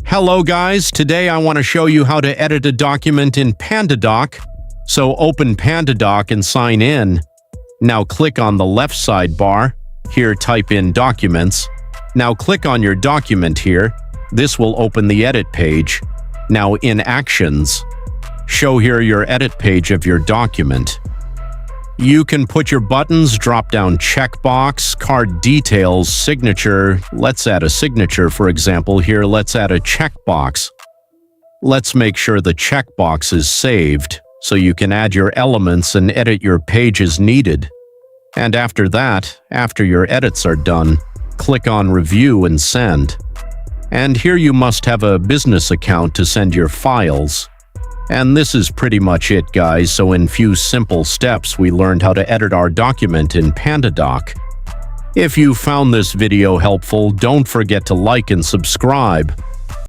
Hello guys, today I want to show you how to edit a document in Pandadoc. So open Pandadoc and sign in. Now click on the left sidebar. Here type in Documents. Now click on your document here. This will open the edit page. Now in Actions, show here your edit page of your document. You can put your buttons, drop-down checkbox, card details, signature. Let's add a signature, for example. Here, let's add a checkbox. Let's make sure the checkbox is saved, so you can add your elements and edit your page as needed. And after that, after your edits are done, click on Review and Send. And here you must have a business account to send your files. And this is pretty much it, guys. So in few simple steps, we learned how to edit our document in Pandadoc. If you found this video helpful, don't forget to like and subscribe.